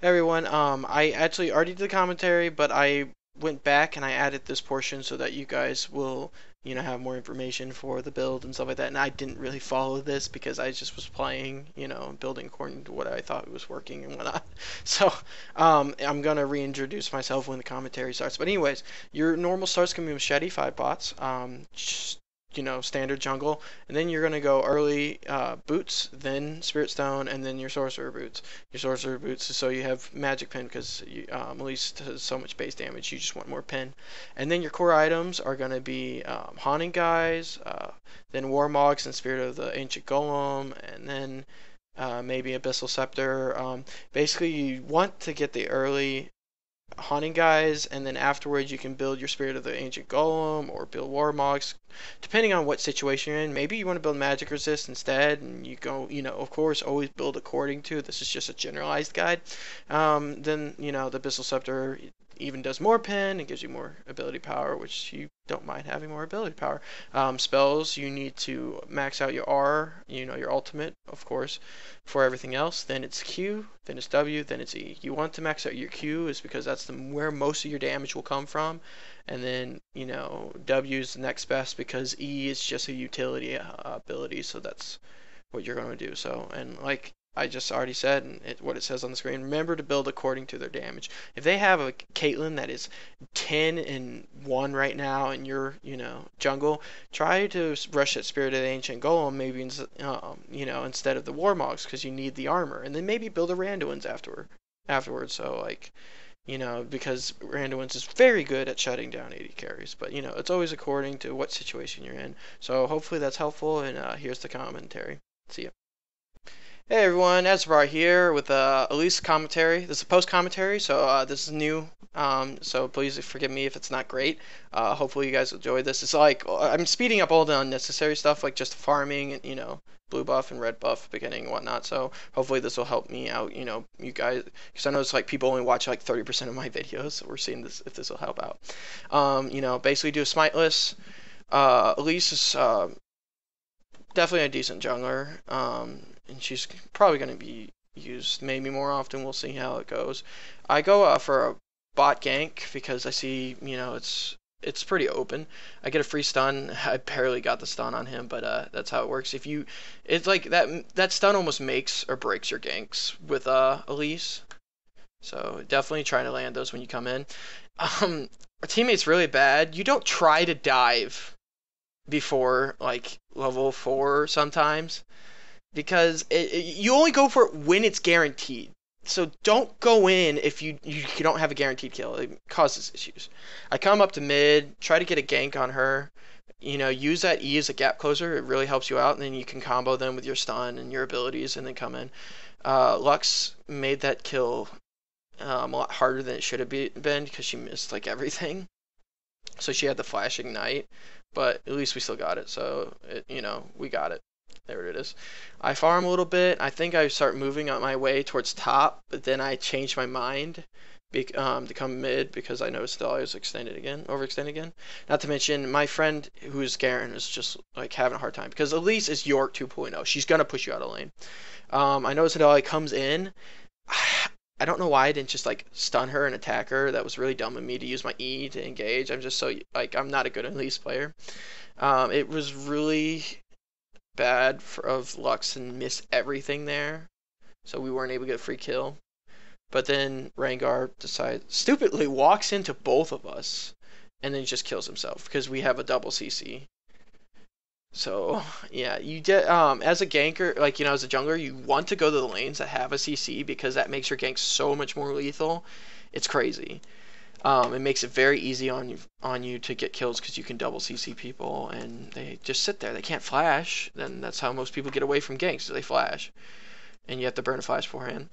Hey everyone, I actually already did the commentary, but I went back and I added this portion so that you guys will, have more information for the build and stuff like that. And I didn't really follow this because I just was playing, building according to what I thought was working and whatnot. So, I'm gonna reintroduce myself when the commentary starts. But anyways, your normal start's gonna be Machete, 5 bots. Just, standard jungle, and then you're gonna go early boots, then Spirit Stone, and then your sorcerer boots. Your sorcerer boots is so you have magic pen because Elise does so much base damage. You just want more pen, and then your core items are gonna be haunting guys, then warmogs and spirit of the ancient golem, and then maybe abyssal scepter. Basically, you want to get the early haunting guys, and then afterwards you can build your spirit of the ancient golem or build warmogs depending on what situation you're in. Maybe you want to build magic resist instead, and you go, of course, always build according to this is just a generalized guide. Then the abyssal scepter even does more pen and gives you more ability power, which you don't mind having more ability power. Spells, you need to max out your R, your ultimate, of course, for everything else. Then it's Q, then it's W, then it's E. You want to max out your Q is because that's where most of your damage will come from. And then, W is the next best because E is just a utility ability, so that's what you're going to do. So, and like I just already said, and what it says on the screen, remember to build according to their damage. If they have a Caitlyn that is 10 and 1 right now in your, jungle, try to rush that Spirit of the Ancient Golem maybe, instead of the Warmogs because you need the armor. And then maybe build a Randuin's afterwards. So, like, because Randuin's is very good at shutting down 80 carries. But, it's always according to what situation you're in. So hopefully that's helpful, and here's the commentary. See ya. Hey everyone, Ezrabar here with Elise commentary. This is a post commentary, so this is new. So please forgive me if it's not great. Hopefully you guys enjoy this. It's like I'm speeding up all the unnecessary stuff, like just farming and blue buff and red buff beginning and whatnot. So hopefully this will help me out. You guys, because I know it's like people only watch like 30% of my videos. So we're seeing this if this will help out. Basically do a smiteless. Elise is definitely a decent jungler. And she's probably going to be used maybe more often. We'll see how it goes. I go for a bot gank because I see, it's pretty open. I get a free stun. I barely got the stun on him, but that's how it works. It's like that stun almost makes or breaks your ganks with Elise. So definitely try to land those when you come in. Our teammate's really bad. You don't try to dive before like level 4 sometimes, because you only go for it when it's guaranteed. So don't go in if you don't have a guaranteed kill. It causes issues. I come up to mid, try to get a gank on her. Use that E as a gap closer. It really helps you out, and then you can combo them with your stun and your abilities, and then come in. Lux made that kill a lot harder than it should have been because she missed like everything. So she had the flash ignite, but at least we still got it. So we got it. There it is. I farm a little bit. I think I start moving on my way towards top, but then I changed my mind to come mid because I noticed that I was overextended again. Not to mention my friend who's Garen is just like having a hard time because Elise is York 2.0. She's gonna push you out of lane. I noticed that Ali comes in. I don't know why I didn't just like stun her and attack her. That was really dumb of me to use my E to engage. I'm just so like I'm not a good Elise player. It was really bad of Lux and miss everything there, so we weren't able to get a free kill. But then Rengar stupidly walks into both of us and then just kills himself because we have a double CC. So yeah, you get as a ganker, like as a jungler, you want to go to the lanes that have a CC because that makes your gank so much more lethal. It's crazy. It makes it very easy on you to get kills because you can double CC people and they just sit there. They can't flash. Then that's how most people get away from ganks. So they flash, and you have to burn a flash beforehand.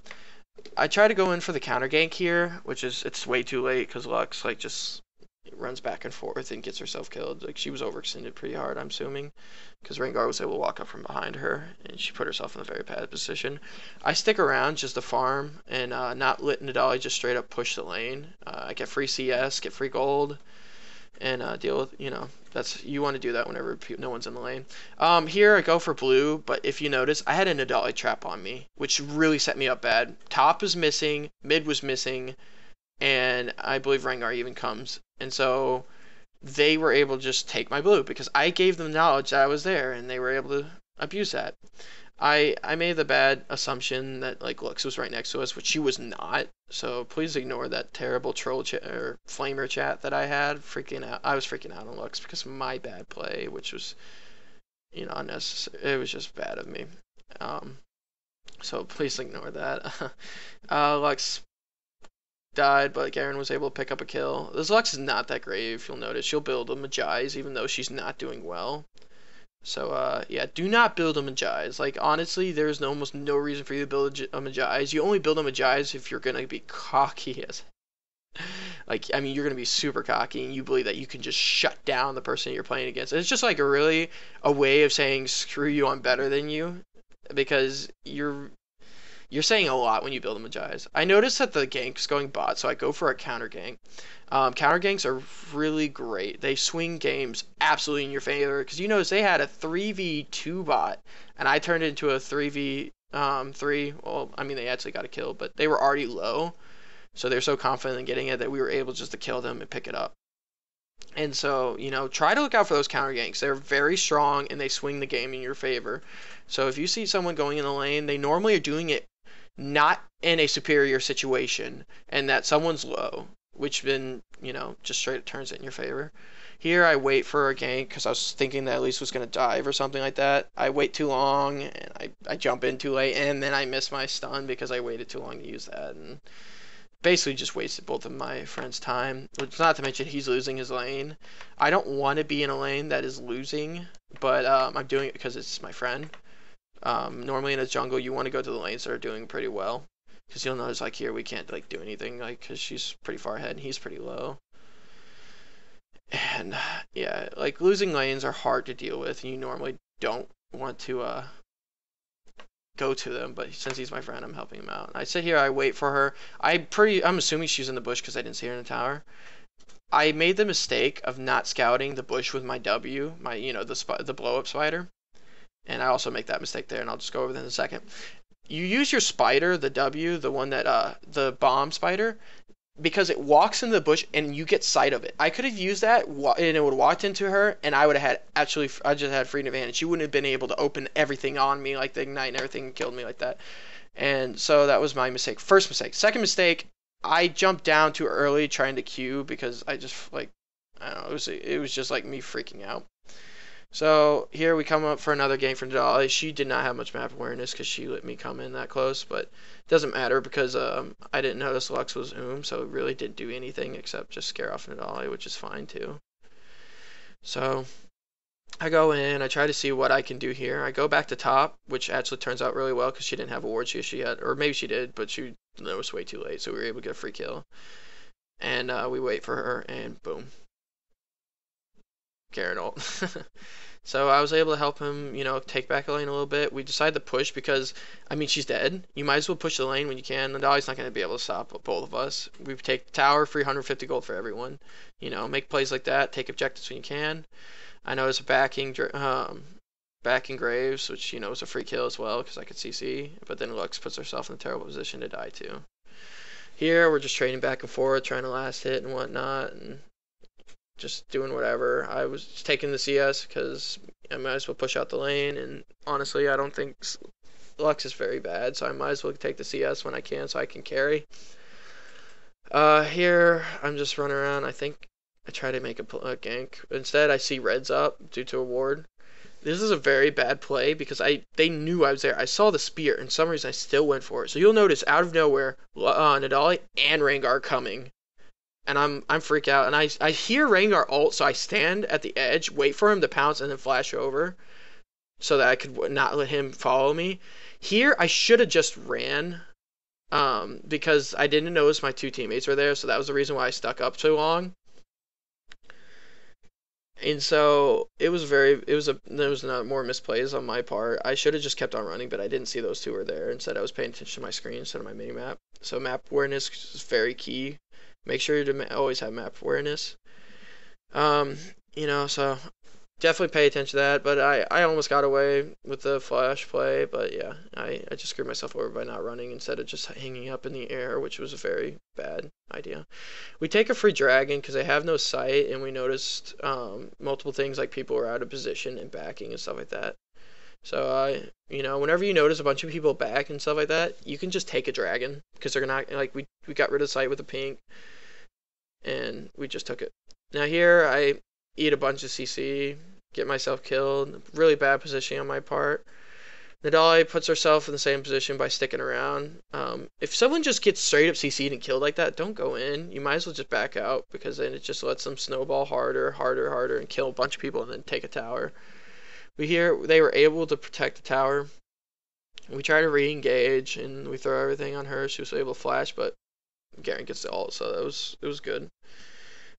I try to go in for the counter gank here, which is it's way too late because Lux like just runs back and forth and gets herself killed. Like she was overextended pretty hard, I'm assuming, because Rengar was able to walk up from behind her and she put herself in a very bad position. I stick around just to farm and not let Nadali just straight up push the lane. I get free CS, get free gold, and deal with, that's, you want to do that whenever no one's in the lane. Here I go for blue, but if you notice, I had a Nidali trap on me, which really set me up bad. Top was missing, mid was missing, and I believe Rengar even comes. And so they were able to just take my blue because I gave them knowledge that I was there, and they were able to abuse that. I made the bad assumption that like Lux was right next to us, which she was not. So please ignore that terrible troll chat or flamer chat that I had. Freaking out! I was freaking out on Lux because of my bad play, which was unnecessary. It was just bad of me. So please ignore that. Lux died, but Garen was able to pick up a kill. This Lux is not that great. If you'll notice, she'll build a Magize even though she's not doing well. So, yeah, do not build a Magize. Like, honestly, there's almost no reason for you to build a Magize. You only build a Magize if you're going to be cocky as... Like, I mean, you're going to be super cocky, and you believe that you can just shut down the person you're playing against. It's just, like, a way of saying, screw you, I'm better than you. Because you're saying a lot when you build a Magize. I noticed that the gank's going bot, so I go for a counter gank. Counter ganks are really great. They swing games absolutely in your favor because you notice they had a 3v2 bot, and I turned it into a 3v3. Well, I mean, they actually got a kill, but they were already low, so they're so confident in getting it that we were able just to kill them and pick it up. And so, try to look out for those counter ganks. They're very strong, and they swing the game in your favor. So if you see someone going in the lane, they normally are doing it not in a superior situation, and that someone's low, which then, just straight turns it in your favor. Here I wait for a gank because I was thinking that Elise was going to dive or something like that. I wait too long, and I jump in too late, and then I miss my stun because I waited too long to use that, and basically just wasted both of my friends' time. Which, not to mention he's losing his lane. I don't want to be in a lane that is losing, but I'm doing it because it's my friend. Normally in a jungle, you want to go to the lanes that are doing pretty well. Because you'll notice, like, here we can't, like, do anything, like, because she's pretty far ahead and he's pretty low. And, yeah, like, losing lanes are hard to deal with, and you normally don't want to, go to them, but since he's my friend, I'm helping him out. I sit here, I wait for her. I'm assuming she's in the bush because I didn't see her in the tower. I made the mistake of not scouting the bush with my W, the blow-up spider. And I also make that mistake there, and I'll just go over that in a second. You use your spider, the W, the one that, the bomb spider, because it walks in the bush and you get sight of it. I could have used that, and it would have walked into her, and I would have I just had free advantage. She wouldn't have been able to open everything on me, like the ignite and everything, and killed me like that. And so that was my mistake. First mistake. Second mistake, I jumped down too early trying to queue because I just, like, I don't know, it was just like me freaking out. So here we come up for another game from Dolly. She did not have much map awareness because she let me come in that close, but it doesn't matter because I didn't notice Lux was so it really didn't do anything except just scare off Nadali, which is fine too. So I go in, I try to see what I can do here. I go back to top, which actually turns out really well because she didn't have a ward she had, or maybe she did, but she noticed way too late, so we were able to get a free kill. And we wait for her, and boom. Garen ult. So I was able to help him, take back the lane a little bit. We decided to push because, I mean, she's dead. You might as well push the lane when you can. Nadali's not going to be able to stop both of us. We take the tower, 350 gold for everyone. Make plays like that. Take objectives when you can. I noticed backing Graves, which, was a free kill as well because I could CC. But then Lux puts herself in a terrible position to die too. Here, we're just trading back and forth, trying to last hit and whatnot. And just doing whatever. I was just taking the CS because I might as well push out the lane, and honestly, I don't think Lux is very bad, so I might as well take the CS when I can so I can carry. Here, I'm just running around. I think I try to make a gank. Instead, I see Reds up due to a ward. This is a very bad play because they knew I was there. I saw the spear, and for some reason I still went for it. So you'll notice out of nowhere, Nadali and Rengar coming. And I'm freak out, and I hear Rengar ult, so I stand at the edge, wait for him to pounce, and then flash over, so that I could not let him follow me. Here, I should have just ran, because I didn't notice my two teammates were there, so that was the reason why I stuck up so long. And so there was more misplays on my part. I should have just kept on running, but I didn't see those two were there. Instead, I was paying attention to my screen instead of my mini map. So map awareness is very key. Make sure to always have map awareness. Um, so definitely pay attention to that. But I almost got away with the flash play, but yeah, I just screwed myself over by not running instead of just hanging up in the air, which was a very bad idea. We take a free dragon because they have no sight, and we noticed multiple things like people were out of position and backing and stuff like that. So whenever you notice a bunch of people back and stuff like that, you can just take a dragon because they're not like we got rid of sight with the pink, and we just took it. Now here I eat a bunch of CC, get myself killed. Really bad positioning on my part. Nadali puts herself in the same position by sticking around. If someone just gets straight up CC'd and killed like that, don't go in. You might as well just back out because then it just lets them snowball harder, and kill a bunch of people and then take a tower. They were able to protect the tower. We try to re-engage and we throw everything on her. She was able to flash, but Garen gets the ult, so it was good.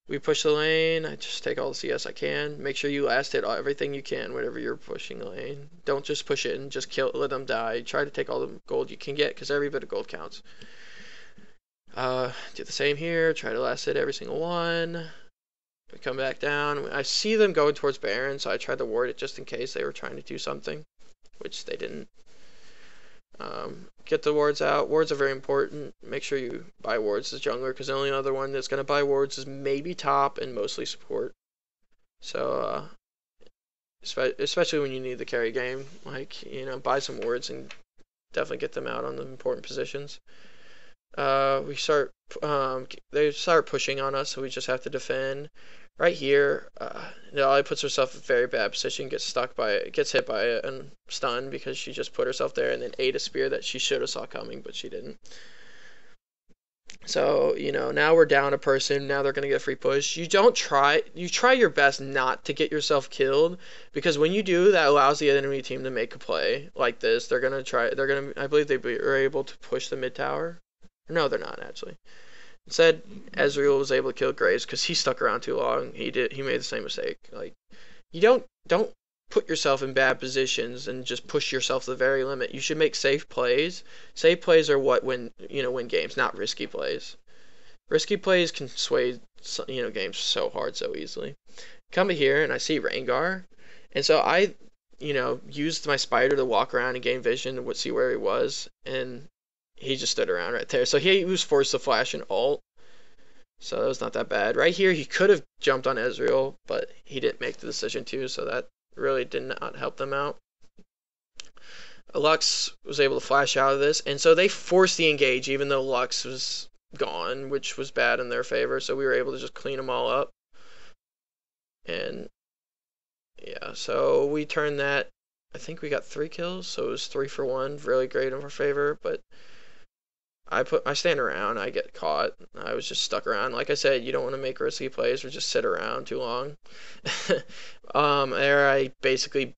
We push the lane. I just take all the CS I can. Make sure you last hit everything you can whenever you're pushing the lane. Don't just push it and just let them die. Try to take all the gold you can get because every bit of gold counts. Do the same here. Try to last hit every single one. We come back down. I see them going towards Baron, so I tried to ward it just in case they were trying to do something, which they didn't. Get the wards out. Wards are very important. Make sure you buy wards as jungler because the only other one that's going to buy wards is maybe top and mostly support. So, especially when you need the carry game, buy some wards and definitely get them out on the important positions. They start pushing on us, so we just have to defend. Right here, Nidali puts herself in a very bad position, gets hit by a stun because she just put herself there and then ate a spear that she should have saw coming, but she didn't. So, now we're down a person, now they're gonna get a free push. You try your best not to get yourself killed, because when you do, that allows the enemy team to make a play like this. I believe they were able to push the mid tower. No, they're not actually. Instead, Ezreal was able to kill Graves because he stuck around too long. He made the same mistake. Like, you don't put yourself in bad positions and just push yourself to the very limit. You should make safe plays. Safe plays are what win games, not risky plays. Risky plays can sway games so hard so easily. Come here and I see Rengar, and so I used my spider to walk around and gain vision and see where he was, and he just stood around right there. So he was forced to flash an ult. So that was not that bad. Right here, he could have jumped on Ezreal, but he didn't make the decision to, so that really did not help them out. Lux was able to flash out of this, and so they forced the engage, even though Lux was gone, which was bad in their favor, so we were able to just clean them all up. And yeah, so we turned that. I think we got 3 kills, so it was 3 for 1. Really great in our favor, but I stand around, I get caught. I was just stuck around. Like I said, you don't want to make risky plays or just sit around too long. There I basically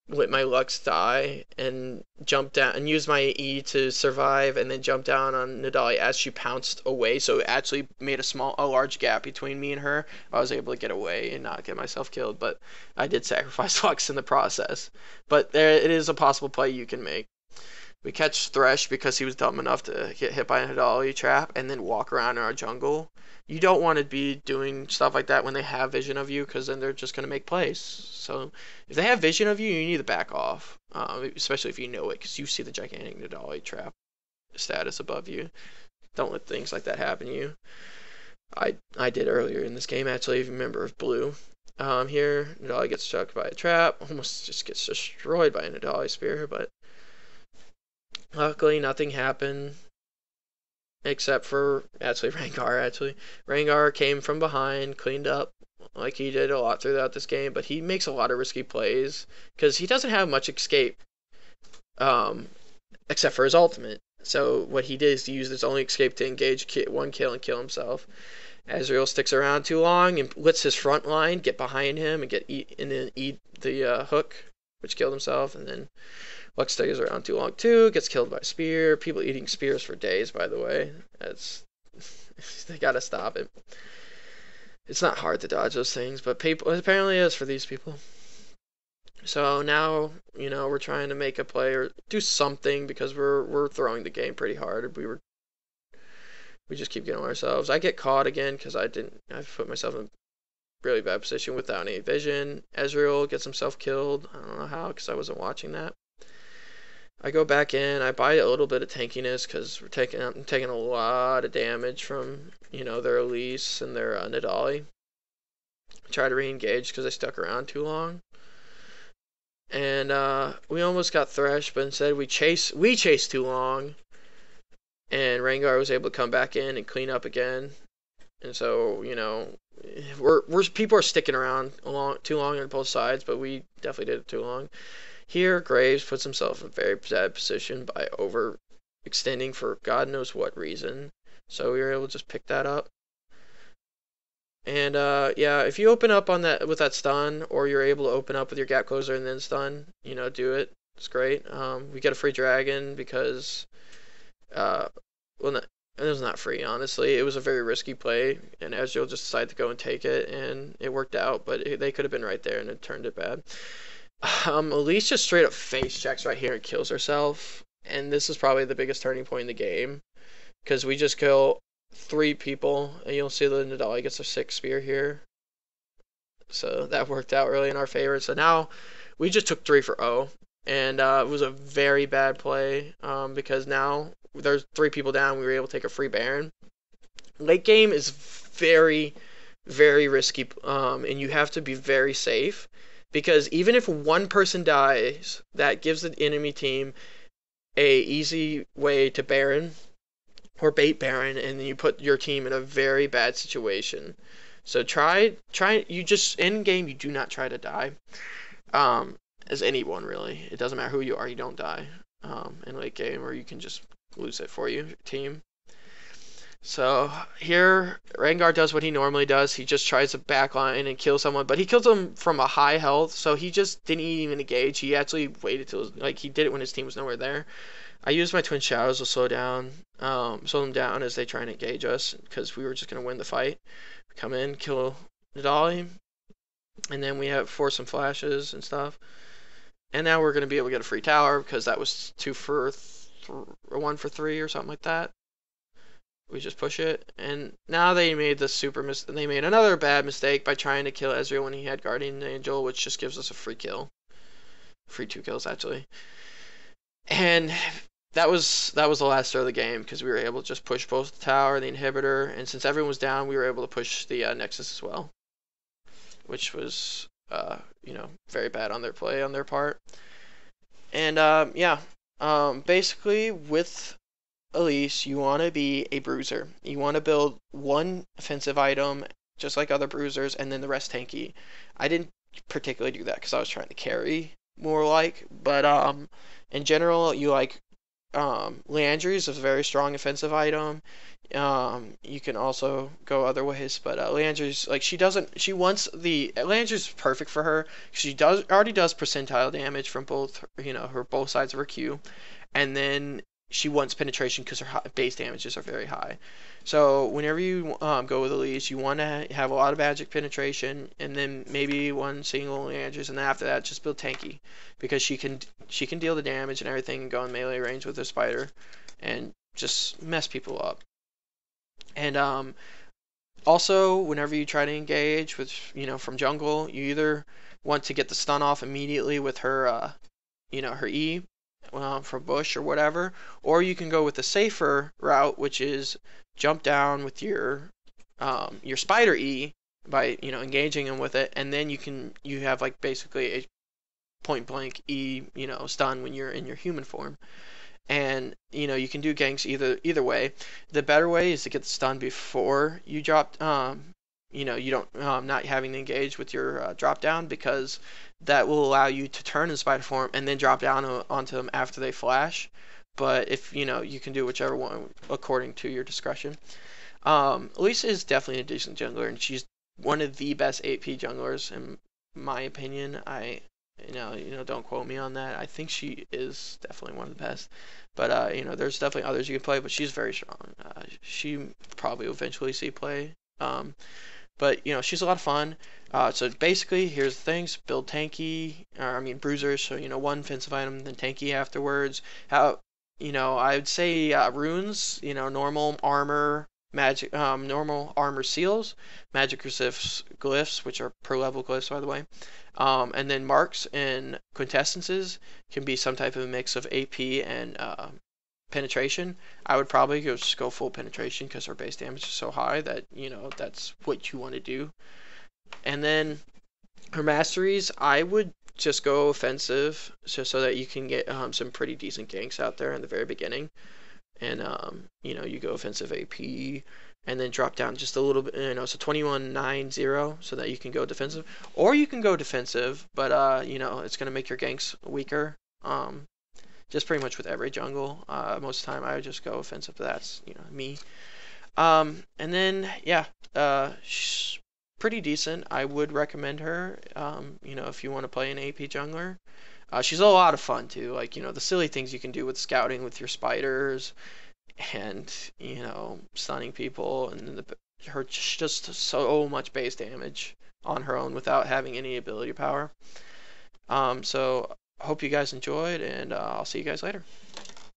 let my Lux die and jumped down and used my E to survive and then jumped down on Nidali as she pounced away. So it actually made a large gap between me and her. I was able to get away and not get myself killed, but I did sacrifice Lux in the process. But it is a possible play you can make. We catch Thresh because he was dumb enough to get hit by a Hidalgo trap and then walk around in our jungle. You don't want to be doing stuff like that when they have vision of you because then they're just going to make plays. So if they have vision of you, you need to back off, especially if you know it because you see the gigantic Hidalgo trap status above you. Don't let things like that happen to you. I did earlier in this game, actually, if you remember, of Blue. Here, Nidali gets struck by a trap, almost just gets destroyed by a Nidali spear, but luckily, nothing happened except for Rengar. Rengar came from behind, cleaned up like he did a lot throughout this game, but he makes a lot of risky plays because he doesn't have much escape, except for his ultimate. So what he did is to use his only escape to engage one kill and kill himself. Ezreal sticks around too long and lets his front line get behind him and then eat the hook, which killed himself, and then Lux stays around too long too, gets killed by a spear. People eating spears for days, by the way. They gotta stop it. It's not hard to dodge those things, but apparently it is for these people. So now, we're trying to make a play or do something because we're throwing the game pretty hard. We just keep getting on ourselves. I get caught again because I put myself in really bad position without any vision. Ezreal gets himself killed. I don't know how, because I wasn't watching that. I go back in. I buy a little bit of tankiness because I'm taking a lot of damage from their Elise and their Nidalee. Try to re-engage because I stuck around too long. And we almost got threshed, but instead we chased too long. And Rengar was able to come back in and clean up again. And so, people are sticking around too long on both sides, but we definitely did it too long. Here, Graves puts himself in a very bad position by overextending for God knows what reason. So we were able to just pick that up. And yeah, if you open up on that with that stun, or you're able to open up with your gap closer and then stun, do it. It's great. We get a free dragon because, well, it was not free, honestly. It was a very risky play, and Ezreal just decided to go and take it, and it worked out, but they could have been right there, and it turned it bad. Elise just straight up face checks right here and kills herself, and this is probably the biggest turning point in the game, because we just kill 3 people, and you'll see the Nidalee gets a 6 spear here. So that worked out really in our favor. So now we just took 3 for 0, and it was a very bad play because now there's 3 people down. We were able to take a free Baron. Late game is very, very risky, and you have to be very safe, because even if one person dies, that gives the enemy team a easy way to Baron or bait Baron, and then you put your team in a very bad situation. So you just, in game, you do not try to die. As anyone, really. It doesn't matter who you are, you don't die in late game, or you can just lose it for your team. So here, Rengar does what he normally does. He just tries to backline and kill someone, but he kills them from a high health, so he just didn't even engage. He actually waited till, he did it when his team was nowhere there. I used my Twin Shadows to slow them down as they try and engage us, because we were just going to win the fight. Come in, kill Nidalee, and then we have force some flashes and stuff. And now we're going to be able to get a free tower, because that was 1 for 3 or something like that. We just push it, and now they made they made another bad mistake by trying to kill Ezreal when he had Guardian Angel, which just gives us a free kill. Free 2 kills, actually. And that was the last throw of the game, because we were able to just push both the tower and the inhibitor, and since everyone was down, we were able to push the Nexus as well, which was very bad on their part. And yeah, basically with Elise, you want to be a bruiser. You want to build one offensive item, just like other bruisers, and then the rest tanky. I didn't particularly do that because I was trying to carry more but in general, you Leandry's is a very strong offensive item. You can also go other ways, but Leandry's Leandry's perfect for her. She already does percentile damage from both both sides of her Q, and then she wants penetration because her base damages are very high. So whenever you go with Elise, you want to have a lot of magic penetration, and then maybe one single Leandry's, and then after that just build tanky, because she can deal the damage and everything and go in melee range with her spider and just mess people up. And also, whenever you try to engage with from jungle, you either want to get the stun off immediately with her her E from bush or whatever, or you can go with the safer route, which is jump down with your spider E by engaging him with it, and then you have basically a point blank E stun when you're in your human form. And you can do ganks either way. The better way is to get the stun before you drop you don't not having to engage with your drop down, because that will allow you to turn in spider form and then drop down onto them after they flash. But if you can do whichever one according to your discretion. Elise is definitely a decent jungler, and she's one of the best AP junglers in my opinion. Don't quote me on that. I think she is definitely one of the best. But there's definitely others you can play, but she's very strong. She probably will eventually see play. But she's a lot of fun. So basically, here's the things: build tanky, bruisers. So one offensive item, then tanky afterwards. I would say runes. Normal armor, magic, normal armor seals, magic resist glyphs, which are per level glyphs, by the way. And then marks and quintessences can be some type of mix of AP and penetration. I would probably just go full penetration because her base damage is so high that, you know, that's what you want to do. And then her masteries, I would just go offensive so that you can get some pretty decent ganks out there in the very beginning. And you know, you go offensive AP and then drop down just a little bit, you know, so 21-9-0 so that you can go defensive, or you can go defensive, but you know, it's going to make your ganks weaker. Just pretty much with every jungle. Most of the time I would just go offensive. That's, you know, me. And then yeah, she's pretty decent. I would recommend her. You know, if you want to play an AP jungler. She's a lot of fun too. Like, you know, the silly things you can do with scouting with your spiders, and, you know, stunning people, and her just so much base damage on her own without having any ability power. So hope you guys enjoyed, and I'll see you guys later.